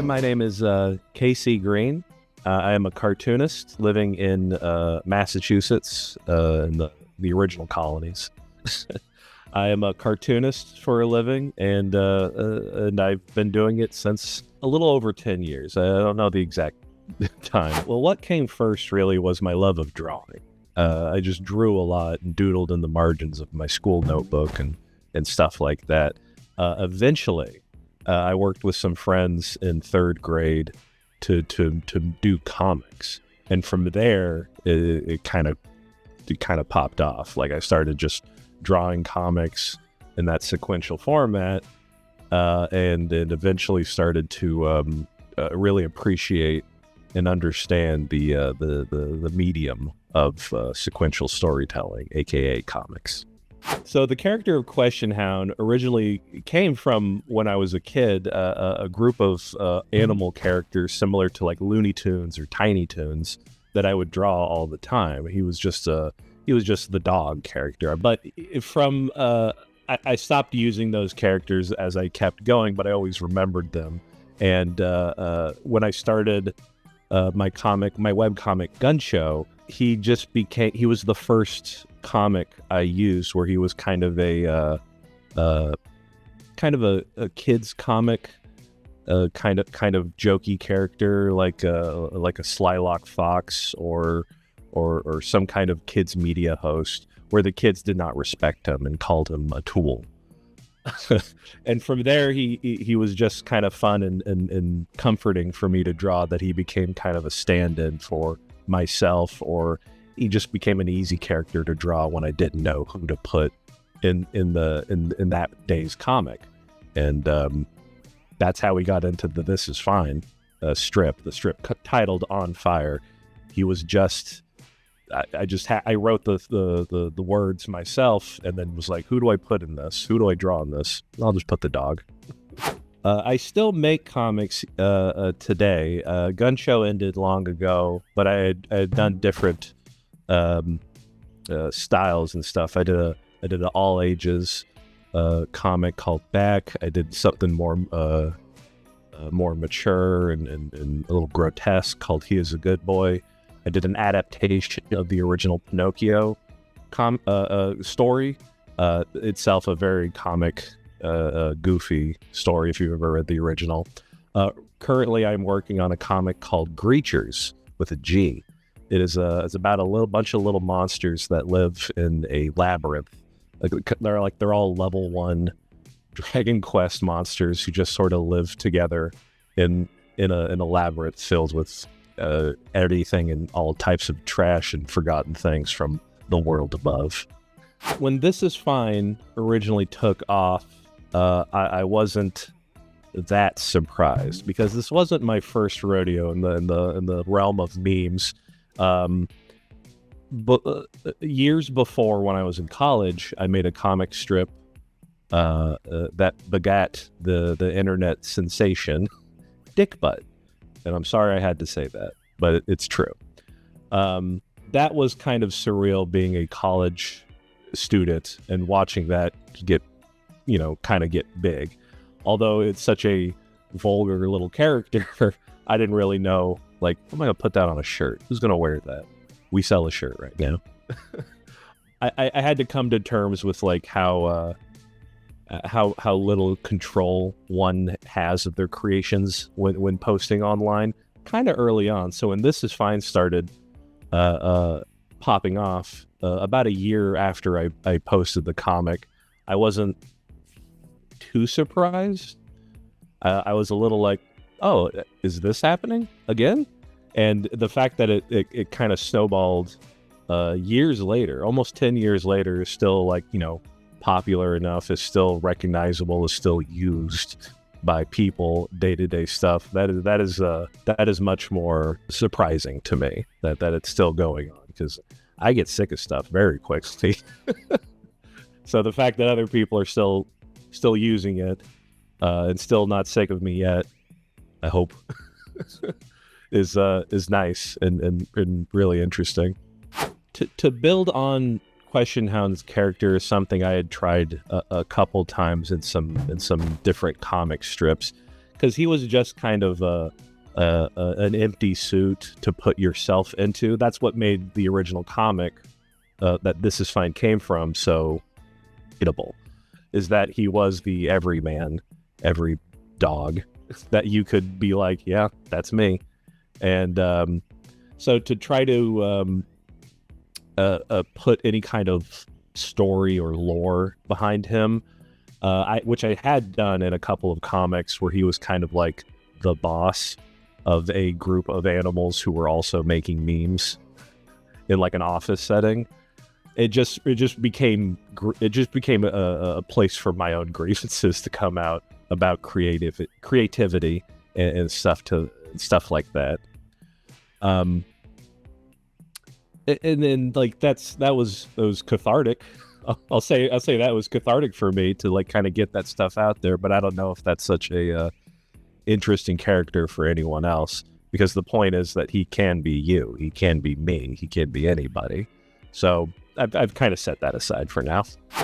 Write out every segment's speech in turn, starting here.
My name is Casey Green. I am a cartoonist living in Massachusetts, in the original colonies. I am a cartoonist for a living, and I've been doing it since a little over 10 years. I don't know the exact time. Well, what came first really was my love of drawing. I just drew a lot and doodled in the margins of my school notebook and stuff like that. Eventually, I worked with some friends in third grade to do comics, and from there it kind of popped off. Like I started just drawing comics in that sequential format, and it eventually started to really appreciate and understand the medium of sequential storytelling, aka comics. So the character of Question Hound originally came from when I was a kid, a group of animal characters similar to like Looney Tunes or Tiny Toons that I would draw all the time. He was just the dog character. But from I stopped using those characters as I kept going, but I always remembered them. And when I started my webcomic Gun Show, he was the first comic I used where he was kind of a kid's comic, kind of jokey character, like a Slylock Fox or some kind of kids media host, where the kids did not respect him and called him a tool. And from there, he was just kind of fun and comforting for me to draw, that he became kind of a stand-in for myself, or he just became an easy character to draw when I didn't know who to put in that day's comic. And that's how we got into the This Is Fine strip, the strip titled On Fire. He was just, I wrote the words myself, and then was like, who do I put in this? Who do I draw in this? I'll just put the dog. I still make comics today. Gun Show ended long ago, but I had done different styles and stuff. I did an all ages comic called Back. I did something more mature and a little grotesque called He Is a Good Boy. I did an adaptation of the original Pinocchio story, itself a very comic, goofy story if you've ever read the original. Currently, I'm working on a comic called Greechers with a G. It's about a bunch of little monsters that live in a labyrinth. They're all level 1 Dragon Quest monsters who just sort of live together in a labyrinth filled with everything and all types of trash and forgotten things from the world above. When This Is Fine originally took off, I wasn't that surprised, because this wasn't my first rodeo in the realm of memes. But years before, when I was in college, I made a comic strip that begat the internet sensation Dick Butt. And I'm sorry I had to say that, but it's true. That was kind of surreal, being a college student and watching that get big. Although it's such a vulgar little character, I didn't really know, like, am I going to put that on a shirt? Who's going to wear that? We sell a shirt right now. I had to come to terms with like how little control one has of their creations when posting online, kind of early on. So when This Is Fine started popping off, about a year after I posted the comic, I wasn't too surprised. I was a little like, oh, is this happening again? And the fact that it kind of snowballed years later, almost 10 years later, is still like, popular enough, is still recognizable, is still used by people, day-to-day stuff. That is much more surprising to me that it's still going on, because I get sick of stuff very quickly. So the fact that other people are still using it and still not sick of me yet, I hope, is nice and really interesting. To build on Question Hound's character is something I had tried a couple times in some different comic strips, because he was just kind of an empty suit to put yourself into. That's what made the original comic that This Is Fine came from so hittable, is that he was the everyman, every dog that you could be like, yeah, that's me. And so to try to put any kind of story or lore behind him, which I had done in a couple of comics where he was kind of like the boss of a group of animals who were also making memes in like an office setting. It just became a place for my own grievances to come out about creativity and stuff like that. And then like that was cathartic. I'll say that was cathartic for me to like kind of get that stuff out there, but I don't know if that's such a interesting character for anyone else, because the point is that he can be you, he can be me, he can be anybody. So I've kind of set that aside for now.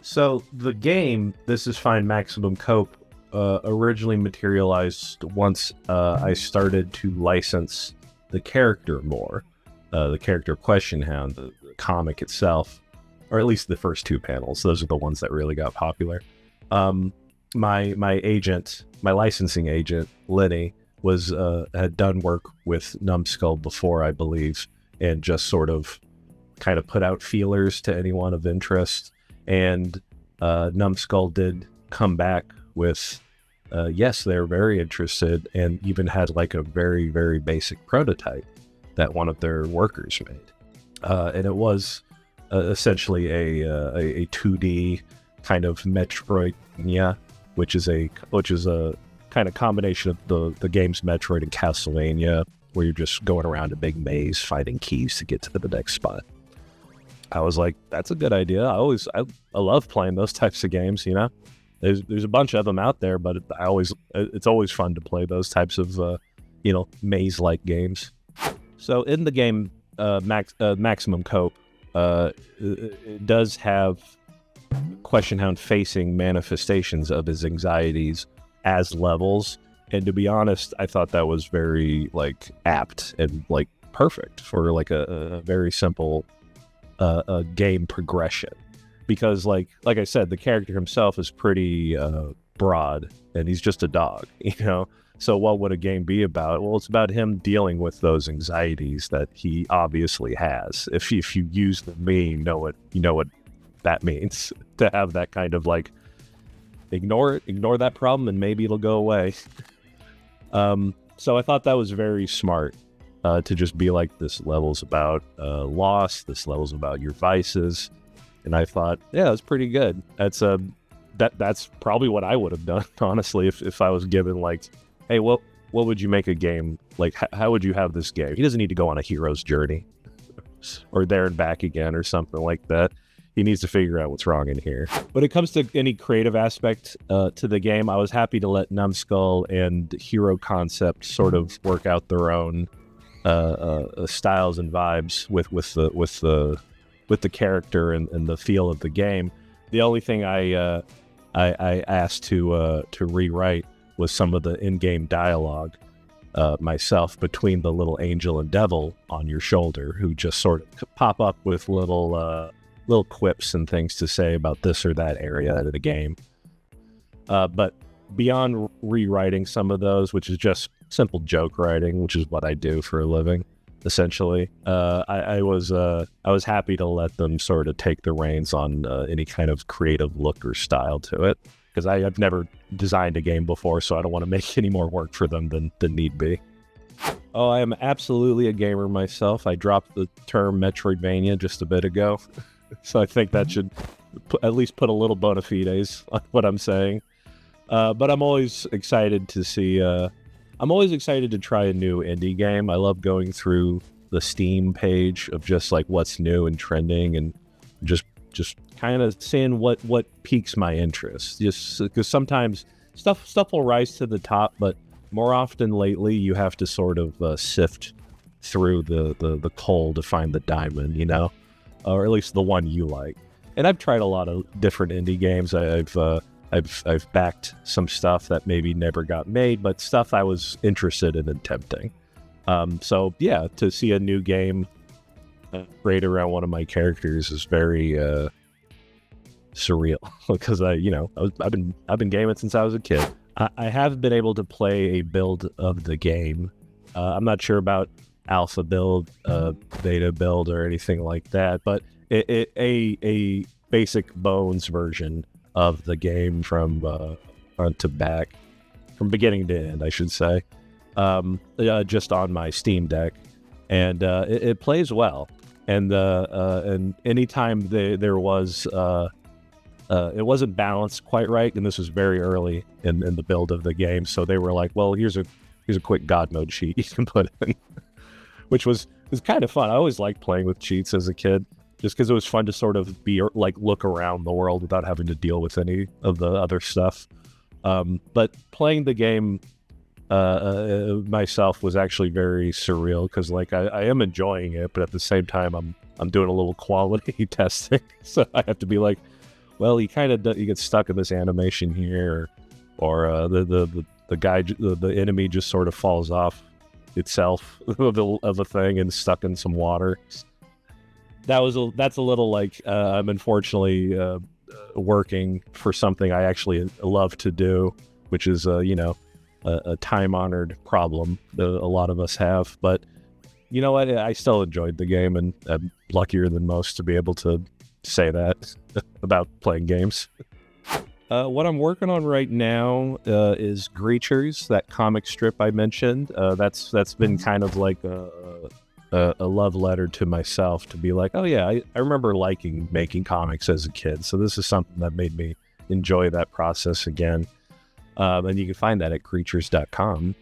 So the game This Is Fine Maximum Cope originally materialized once I started to license the character more, the character Question Hound, the comic itself, or at least the first two panels. Those are the ones that really got popular. My licensing agent, Lenny, had done work with Numskull before, I believe, and just sort of kind of put out feelers to anyone of interest. And Numskull did come back with, yes, they're very interested, and even had like a very, very basic prototype that one of their workers made. And it was essentially a 2D kind of Metroidvania, which is a kind of combination of the games Metroid and Castlevania, where you're just going around a big maze finding keys to get to the next spot. I was like, that's a good idea. I love playing those types of games, you know. There's a bunch of them out there, but it's always fun to play those types of maze-like games. So in the game Maximum Cope, it does have Question Hound facing manifestations of his anxieties as levels, and to be honest, I thought that was very like apt and like perfect for like a very simple game progression, because like I said, the character himself is pretty broad, and he's just a dog, you know. So what would a game be about? Well, it's about him dealing with those anxieties that he obviously has. If you use the meme, you know what that means, to have that kind of like ignore that problem and maybe it'll go away. So I thought that was very smart, to just be like, this level's about loss, this level's about your vices. And I thought, yeah, that's pretty good. That's probably what I would have done, honestly, if I was given like, hey, what would you make a game like? How would you have this game? He doesn't need to go on a hero's journey or there and back again or something like that. He needs to figure out what's wrong in here. When it comes to any creative aspect to the game, I was happy to let Numskull and Hero Concept sort of work out their own styles and vibes with the character and the feel of the game. The only thing I asked to rewrite was some of the in-game dialogue myself, between the little angel and devil on your shoulder, who just sort of pop up with little quips and things to say about this or that area of the game. But beyond rewriting some of those, which is just simple joke writing, which is what I do for a living, essentially, I was happy to let them sort of take the reins on any kind of creative look or style to it, because I've never designed a game before, so I don't want to make any more work for them than need be. Oh, I am absolutely a gamer myself. I dropped the term Metroidvania just a bit ago. So I think that should at least put a little bona fides on what I'm saying. But I'm always excited to see... I'm always excited to try a new indie game. I love going through the Steam page of just like what's new and trending, and just kind of seeing what piques my interest. Just because sometimes stuff will rise to the top, but more often lately you have to sort of sift through the coal to find the diamond, you know? Or at least the one you like. And I've tried a lot of different indie games. I've I've backed some stuff that maybe never got made, but stuff I was interested in attempting. So yeah, to see a new game created around one of my characters is very surreal because I've been gaming since I was a kid. I have been able to play a build of the game. I'm not sure about alpha build, beta build, or anything like that, but a basic bones version of the game from front to back, from beginning to end, I should say, just on my Steam Deck, and it plays well. And anytime there was it wasn't balanced quite right, and this was very early in the build of the game, so they were like, well, here's a quick God mode cheat you can put in, which was kind of fun. I always liked playing with cheats as a kid, just because it was fun to sort of be like look around the world without having to deal with any of the other stuff. But playing the game myself was actually very surreal, because like I am enjoying it, but at the same time I'm doing a little quality testing, so I have to be like, well, you get stuck in this animation here, or the enemy just sort of falls off itself of a thing and stuck in some water. That's a little like I'm unfortunately working for something I actually love to do, which is a time-honored problem that a lot of us have. But you know what? I still enjoyed the game, and I'm luckier than most to be able to say that about playing games. What I'm working on right now is Greachers, that comic strip I mentioned. That's been kind of like a love letter to myself, to be like, oh yeah, I remember liking making comics as a kid, so this is something that made me enjoy that process again. And you can find that at creatures.com.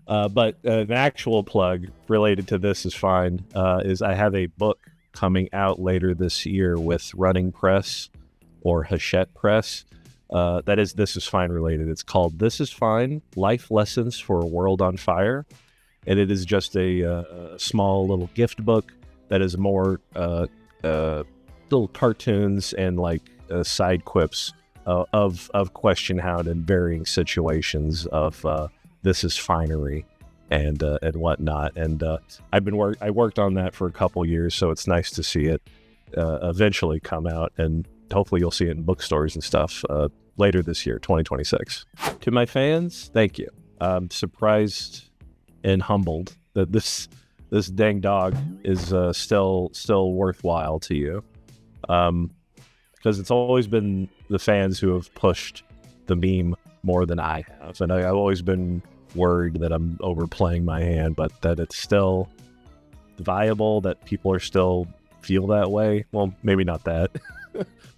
But an actual plug related to This Is Fine is I have a book coming out later this year with Running Press, or Hachette Press. That is This Is Fine related. It's called This Is Fine: Life Lessons for a World on Fire. And it is just a small little gift book that is more little cartoons and like side quips of Question Hound in varying situations of This Is Finery and whatnot. And I worked on that for a couple years, so it's nice to see it eventually come out, and hopefully you'll see it in bookstores and stuff later this year, 2026. To my fans, thank you. I'm surprised and humbled that this dang dog is still worthwhile to you, because it's always been the fans who have pushed the meme more than I have, and I've always been worried that I'm overplaying my hand, but that it's still viable, that people are still feel that way. Well, maybe not that,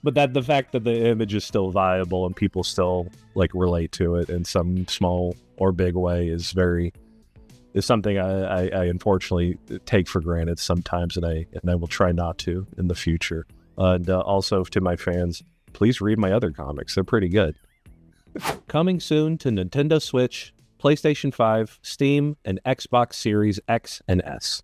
but that the fact that the image is still viable and people still like relate to it in some small or big way is something I unfortunately take for granted sometimes, and I will try not to in the future. And also to my fans, please read my other comics. They're pretty good. Coming soon to Nintendo Switch, PlayStation 5, Steam, and Xbox Series X and S.